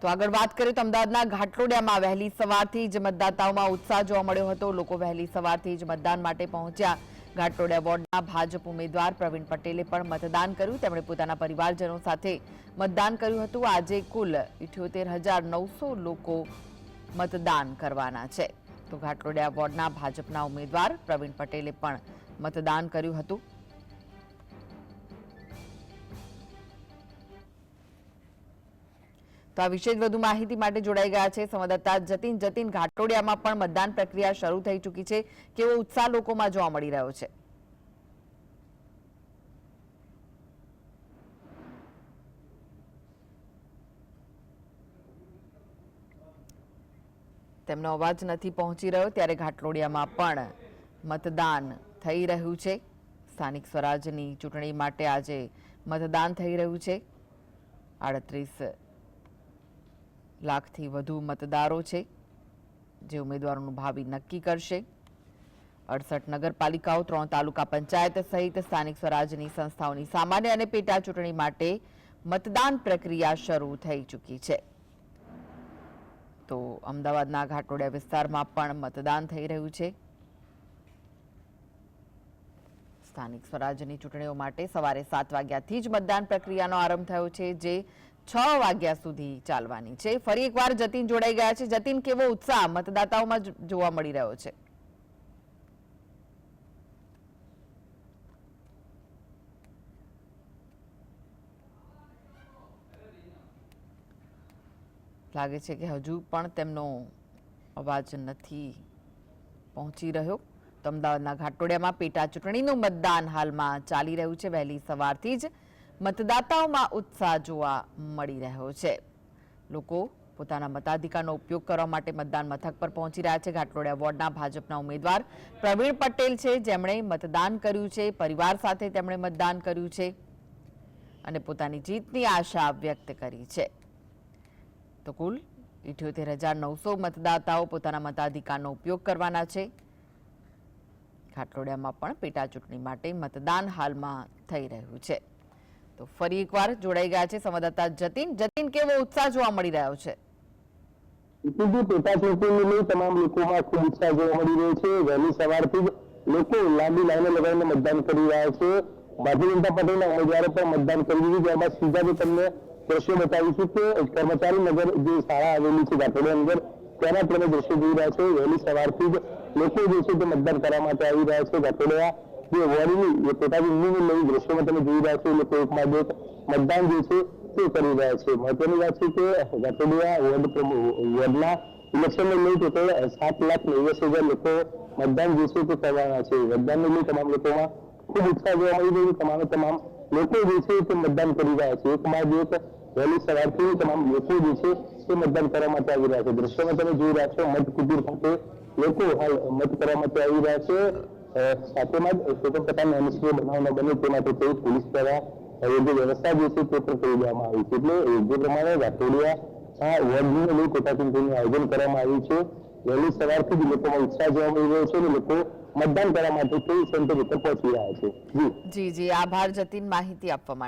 તો આગળ વાત કરીએ તો અમદાવાદના ઘાટલોડિયામાં વહેલી સવારથી જ મતદાતાઓમાં ઉત્સાહ જોવા મળ્યો હતો। લોકો વહેલી સવારથી જ મતદાન માટે પહોંચ્યા। ઘાટલોડિયા વોર્ડના ભાજપ ઉમેદવાર પ્રવીણ પટેલે પણ મતદાન કર્યું। તેમણે પોતાના પરિવારજનો સાથે મતદાન કર્યું હતું। આજે કુલ 78,900 લોકો મતદાન કરવાના છે। તો ઘાટલોડિયા વોર્ડના ભાજપના ઉમેદવાર પ્રવીણ પટેલે પણ મતદાન કર્યું હતું। તો આ વિશે વધુ માહિતી માટે જોડાઈ ગયા છે સંવાદદાતા જતીન। જતીન, ઘાટલોડિયામાં પણ મતદાન પ્રક્રિયા શરૂ થઈ ચૂકી છે। કેવો ઉત્સાહ લોકોમાં જોવા મળી રહ્યો છે? તેમનો અવાજ નથી પહોંચી રહ્યો, ત્યારે ઘાટલોડિયામાં પણ મતદાન થઈ રહ્યું છે। સ્થાનિક સ્વરાજની ચૂંટણી માટે આજે મતદાન થઈ રહ્યું છે। 38 લાખથી વધુ મતદારો છે જે ઉમેદવારોનું ભાવિ નક્કી કરશે। 68 નગરપાલિકાઓ, 3 તાલુકા પંચાયત સહિત સ્થાનિક સ્વરાજની સંસ્થાઓની સામાન્ય અને પેટા ચૂંટણી માટે મતદાન પ્રક્રિયા શરૂ થઈ ચૂકી છે। તો અમદાવાદના ઘાટલોડિયા વિસ્તારમાં પણ મતદાન થઈ રહ્યું છે। સ્થાનિક સ્વરાજની ચૂંટણીઓ માટે સવારે 7 વાગ્યાથી જ મતદાન પ્રક્રિયાનો આરંભ થયો છે, જે 6 વાગ્યા સુધી ચાલવાની છે। ફરી એકવાર જતીન જોડાઈ ગયા છે। જતીન, કેવો ઉત્સાહ મતદાતાઓમાં જોવા મળી રહ્યો છે? લાગે છે કે હજુ પણ તેમનો અવાજ નથી પહોંચી રહ્યો। તો અમદાવાદના ઘાટલોડિયામાં પેટા ચૂંટણીનું મતદાન હાલમાં ચાલી રહ્યું છે। વહેલી સવારથી જ મતદાતાઓમાં ઉત્સાહ જોવા મળી રહ્યો છે। લોકો પોતાના મતાધિકારનો ઉપયોગ કરવા માટે મતદાન મથક પર પહોંચી રહ્યા છે। ઘાટલોડિયા વોર્ડના ભાજપના ઉમેદવાર પ્રવીણ પટેલ છે, જેમણે મતદાન કર્યું છે। પરિવાર સાથે તેમણે મતદાન કર્યું છે અને પોતાની જીતની આશા વ્યક્ત કરી છે। તો કુલ 78,900 મતદાતાઓ પોતાના મતાધિકારનો ઉપયોગ કરવાના છે। ઘાટલોડિયામાં પણ પેટા ચૂંટણી માટે મતદાન હાલમાં થઈ રહ્યું છે। તો ફરી એકવાર જોડાઈ ગયા છે સંવાદદાતા જતીન। જતીન, કેવો ઉત્સાહ જોવા મળી રહ્યો છે? પેટા ચૂંટણીને લઈ તમામ લોકોમાં ખૂબ ઉત્સાહ જોવા મળી રહ્યો છે। વહેલી સવારથી જ લોકો લાંબી લાઈનો લગાવીને મતદાન કરી રહ્યા છે। ભારતીય જનતા પાર્ટીના ઉમેદવારો પણ મતદાન કરી દીધું। ત્યારબાદ સીધા જ તમને દ્રશ્યો બતાવીશું કે કર્મચારી નગર જે શાળા આવેલી છે ઘાટલોડિયા અંદર, તેના તમે દ્રશ્યો જોઈ રહ્યા છો। વહેલી સવારથી જ લોકો જે છે તે મતદાન કરવા માટે આવી રહ્યા છે। ઘાટલોડિયા જે વોર્ડની પેટા ચૂંટણીને લઈ દ્રશ્યોમાં તમે જોઈ રહ્યા છો, લોકો એકમાં એક મતદાન જે છે તે કરી રહ્યા છે। મહત્વની વાત છે કે ઘાટલોડિયા વોર્ડના ઇલેક્શનને લઈ ટોટલ 7,89,000 લોકો મતદાન જે છે તે કરવાના છે। મતદાનને લઈ તમામ લોકોમાં ખૂબ ઉત્સાહ જોવા મળી રહ્યો છે। તમામ લોકો જે છે તે મતદાન કરી રહ્યા છે। એકમાં એક વહેલી સવારથી તમામ લોકો જે છે તે મતદાન કરવા માટે આવી રહ્યા છે। દ્રશ્યોમાં તમે જોઈ રહ્યા છો, મત કુટીર ખાતે લોકો હાલ મત કરવા માટે આવી રહ્યા છે। સાથેમાં જ કોઈ પણ પ્રકારની અનિશ્ચિત બનાવ ન બને તે માટે પોલીસ દ્વારા યોગ્ય વ્યવસ્થા જે છે તે પણ કરી દેવામાં આવી છે। એટલે જે પ્રમાણે ઘાટલોડિયા વોર્ડની લઈ પેટા ચૂંટણીનું આયોજન કરવામાં આવ્યું છે। વહેલી સવારથી જ લોકોમાં ઉત્સાહ જોવા મળી રહ્યો છે અને લોકો મતદાન કરવા માટે કોઈ સેન્ટર ઉપર પહોંચી રહ્યા છે। જી, આભાર જતીન માહિતી આપવા માટે।